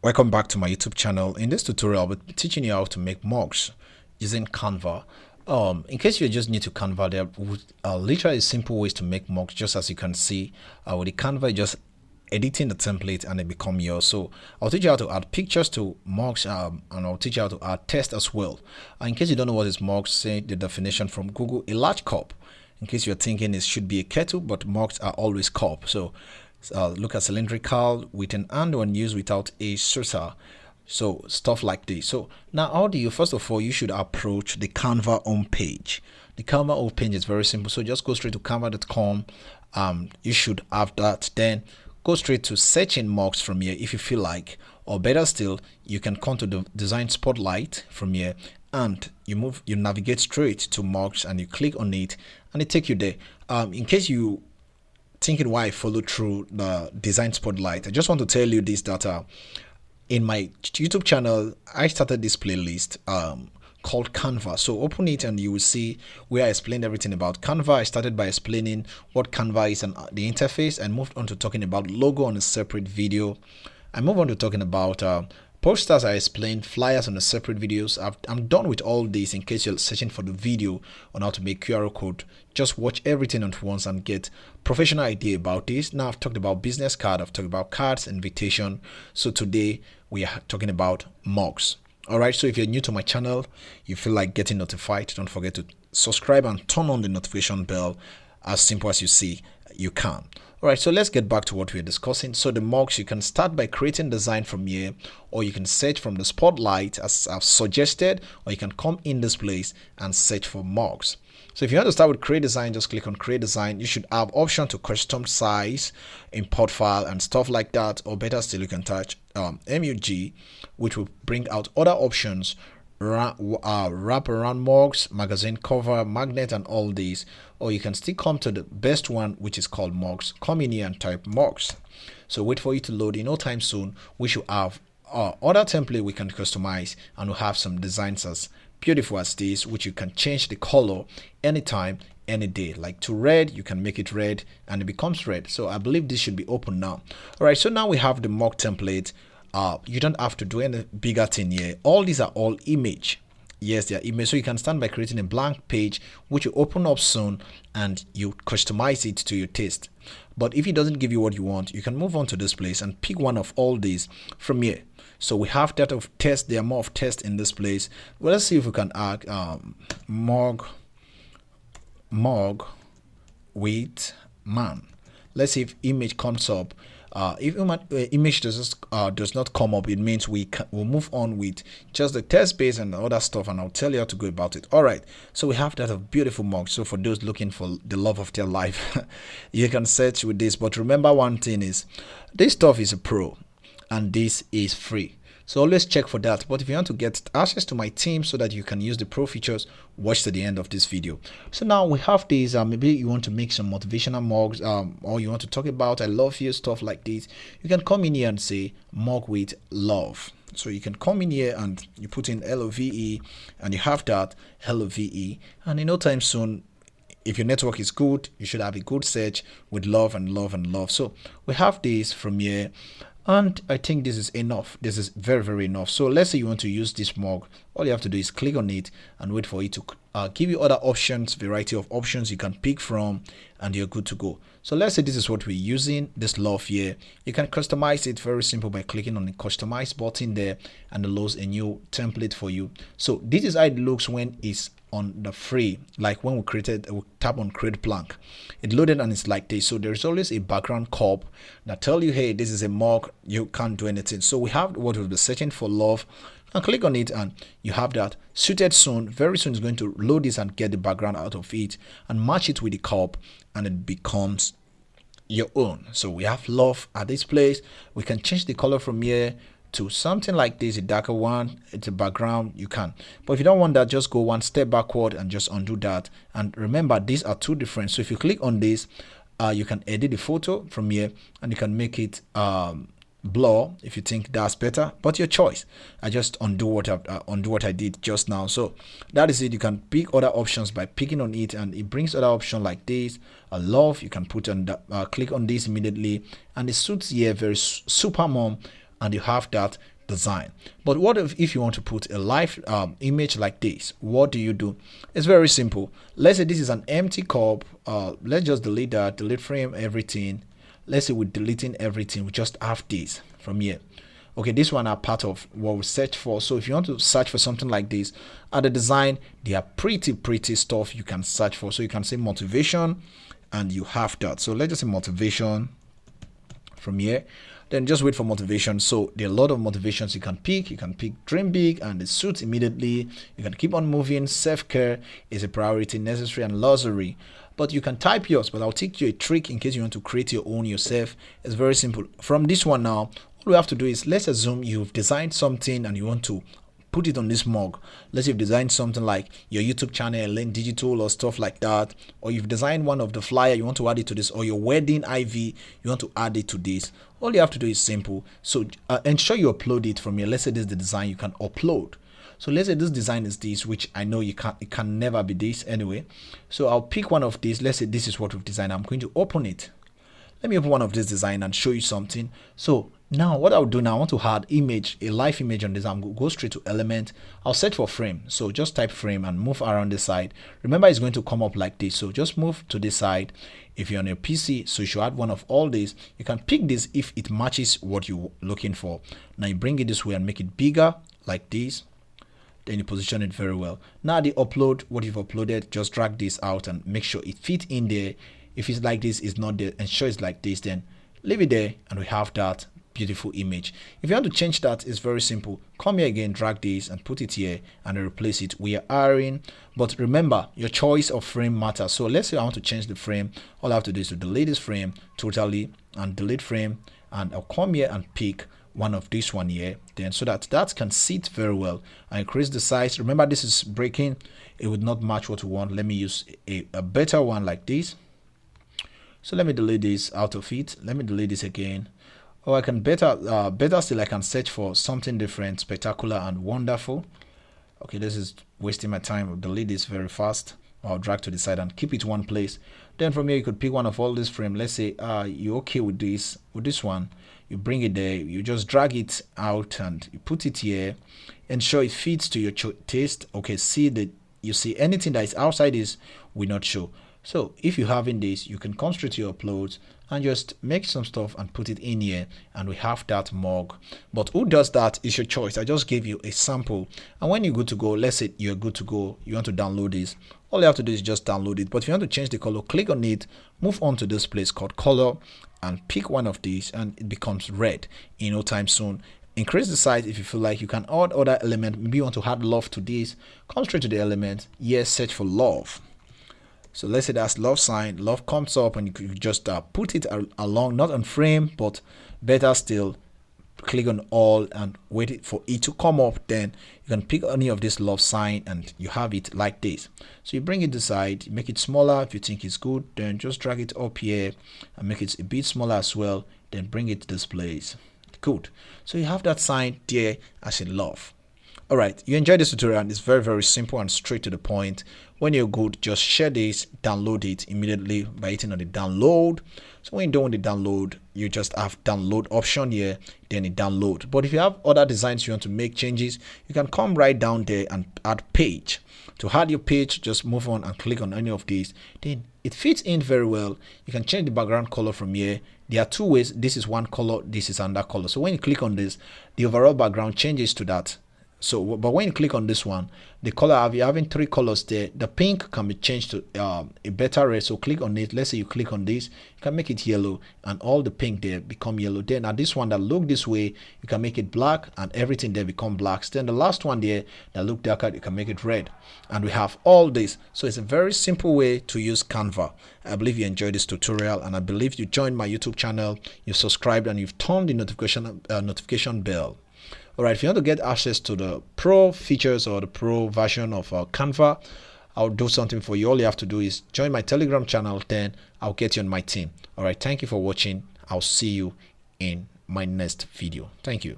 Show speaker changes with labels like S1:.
S1: Welcome back to my YouTube channel. In this tutorial, I'll be teaching you how to make mugs using Canva. In case you're just new to Canva, there are literally simple ways to make mugs, just as you can see with the Canva, just editing the template and it become yours. So I'll teach you how to add pictures to mugs, and I'll teach you how to add text as well. In case you don't know what is mugs, say the definition from Google: a large cup. In case you're thinking it should be a kettle, but mugs are always cup. So look at cylindrical with an hand when used without a saucer. So stuff like this. So now how do you, first of all, you should approach the Canva home page. The Canva home page is very simple. So just go straight to canva.com. You should have that. Then go straight to searching mugs from here if you feel like, or better still, you can come to the design spotlight from here and you navigate straight to mugs and you click on it and it take you there. In case you thinking why I follow through the design spotlight, I just want to tell you this, that in my YouTube channel I started this playlist called Canva. So open it and you will see where I explained everything about Canva. I started by explaining what Canva is and the interface, and moved on to talking about logo on a separate video. I move on to talking about posters. I explained flyers on the separate videos. I'm done with all this. In case you're searching for the video on how to make QR code, just watch everything at once and get professional idea about this. Now I've talked about business card, I've talked about cards, invitation. So today we are talking about mugs. All right, so if you're new to my channel, you feel like getting notified, don't forget to subscribe and turn on the notification bell. As simple as you see, you can. All right, so let's get back to what we're discussing. So the mugs, you can start by creating design from here, or you can search from the spotlight as I've suggested, or you can come in this place and search for mugs. So if you want to start with create design, just click on create design. You should have option to custom size, import file and stuff like that, or better still, you can touch MUG, which will bring out other options, wrap around mugs, magazine cover, magnet and all these. Or you can still come to the best one, which is called mugs. Come in here and type mugs. So wait for you to load. In no time soon we should have other template we can customize, and we'll have some designs as beautiful as this, which you can change the color anytime, any day. Like to red, you can make it red and it becomes red. So I believe this should be open now. All right, so now we have the mug template. You don't have to do any bigger thing here. All these are all image. Yes, they are image. So you can start by creating a blank page, which you open up soon and you customize it to your taste. But if it doesn't give you what you want, you can move on to this place and pick one of all these from here. So we have that of test. There are more of test in this place. Well, let's see if we can add mug with man. Let's see if image comes up. If image does not come up, it means we'll move on with just the test base and the other stuff, and I'll tell you how to go about it. All right, so we have that of beautiful mugs. So for those looking for the love of their life, you can search with this. But remember one thing is, this stuff is a pro and this is free. So always check for that. But if you want to get access to my team so that you can use the pro features, watch to the end of this video. So now we have these. Maybe you want to make some motivational mugs, or you want to talk about I love you, stuff like this. You can come in here and say mug with love. So you can come in here and you put in LOVE and you have that LOVE, and in no time soon, if your network is good, you should have a good search with love and love and love. So we have this from here. And I think this is enough. This is very, very enough. So let's say you want to use this mug. All you have to do is click on it and wait for it to give you other options, variety of options you can pick from, and you're good to go. So let's say this is what we're using, this love here. You can customize it very simple by clicking on the customize button there, and it loads a new template for you. So this is how it looks when it's on the free, like when we tap on create blank, it loaded and it's like this. So there's always a background cup that tell you, hey, this is a mug, you can't do anything. So we have what we'll be searching for, love, and click on it and you have that suited soon. Very soon it's going to load this and get the background out of it and match it with the cup, and it becomes your own. So we have love at this place. We can change the color from here to something like this, a darker one. It's a background, you can. But if you don't want that, just go one step backward and just undo that. And remember, these are two different. So if you click on this, you can edit the photo from here and you can make it blur if you think that's better, but your choice. I just undo what I did just now. So that is it. You can pick other options by picking on it, and it brings other options like this. I love, you can put on the, click on this immediately, and it suits here very super mom and you have that design. But what if you want to put a live image like this? What do? It's very simple. Let's say this is an empty cup. Let's just delete that, delete frame, everything. Let's say we're deleting everything. We just have this from here. Okay, this one are part of what we search for. So if you want to search for something like this at the design, they are pretty stuff you can search for. So you can say motivation and you have that. So let's just say motivation from here. Then just wait for motivation. So there are a lot of motivations you can pick. You can pick dream big and it suits immediately. You can keep on moving. Self-care is a priority, necessary and luxury. But you can type yours, but I'll teach you a trick in case you want to create your own yourself. It's very simple. From this one now, all we have to do is, let's assume you've designed something and you want to put it on this mug. Let's say you've designed something like your YouTube channel, Link Digital or stuff like that, or you've designed one of the flyer, you want to add it to this, or your wedding IV, you want to add it to this. All you have to do is simple. So ensure you upload it from here. Let's say this is the design you can upload. So let's say this design is this, which I know it can never be this anyway. So I'll pick one of these. Let's say this is what we've designed. I'm going to open it. Let me open one of this design and show you something. So now what I'll do now, I want to add image, a live image on this. I'm going to go straight to element. I'll search for frame. So just type frame and move around the side. Remember, it's going to come up like this. So just move to this side. If you're on your PC, so you should add one of all these. You can pick this if it matches what you're looking for. Now you bring it this way and make it bigger like this. Then you position it very well. Now the upload, what you've uploaded, just drag this out and make sure it fits in there. If it's like this, it's not there, ensure it's like this, then leave it there and we have that beautiful image. If you want to change that, it's very simple. Come here again, drag this and put it here and replace it. We are airing, but remember your choice of frame matters. So let's say I want to change the frame. All I have to do is to delete this frame totally and delete frame, and I'll come here and pick one of this one here, then so that can sit very well. I increase the size. Remember, this is breaking, it would not match what we want. Let me use a better one like this. So let me delete this out of it. Let me delete this again. Or I can better still, I can search for something different, spectacular and wonderful. Okay, this is wasting my time. I'll delete this very fast. I'll drag to the side and keep it one place. Then from here you could pick one of all this frame. Let's say you're okay with this one. You bring it there, you just drag it out and you put it here. Ensure it fits to your taste. Okay, see that you see anything that is outside this will not show. So if you have in this, you can come straight to your uploads and just make some stuff and put it in here, and we have that mug. But who does that is your choice. I just gave you a sample, and when you're good to go, let's say you're good to go, you want to download this, all you have to do is just download it. But if you want to change the color, click on it, move on to this place called color and pick one of these and it becomes red in no time soon. Increase the size if you feel like. You can add other element. Maybe you want to add love to this, come straight to the element. Yes, search for love. So let's say that's love sign. Love comes up and you could just put it along, not on frame, but better still, click on all and wait for it to come up. Then you can pick any of this love sign and you have it like this. So you bring it to the side, make it smaller if you think it's good, then just drag it up here and make it a bit smaller as well, then bring it to this place. Good. So you have that sign there as in love. All right, you enjoyed this tutorial and it's very simple and straight to the point. When you're good, just share this, download it immediately by hitting on the download. So when you're done with the download, you just have download option here, then it download. But if you have other designs you want to make changes, you can come right down there and add page. To add your page, just move on and click on any of these. Then it fits in very well. You can change the background color from here. There are two ways. This is one color, this is another color. So when you click on this, the overall background changes to that. So, but when you click on this one, the color, you're having three colors there. The pink can be changed to a better red. So click on it. Let's say you click on this, you can make it yellow and all the pink there become yellow. Then at this one that look this way, you can make it black and everything there become blacks. Then the last one there that look darker, you can make it red. And we have all this. So it's a very simple way to use Canva. I believe you enjoyed this tutorial and I believe you joined my YouTube channel, you subscribed and you've turned the notification bell. Alright, if you want to get access to the pro features or the pro version of Canva, I'll do something for you. All you have to do is join my Telegram channel, then I'll get you on my team. Alright, thank you for watching. I'll see you in my next video. Thank you.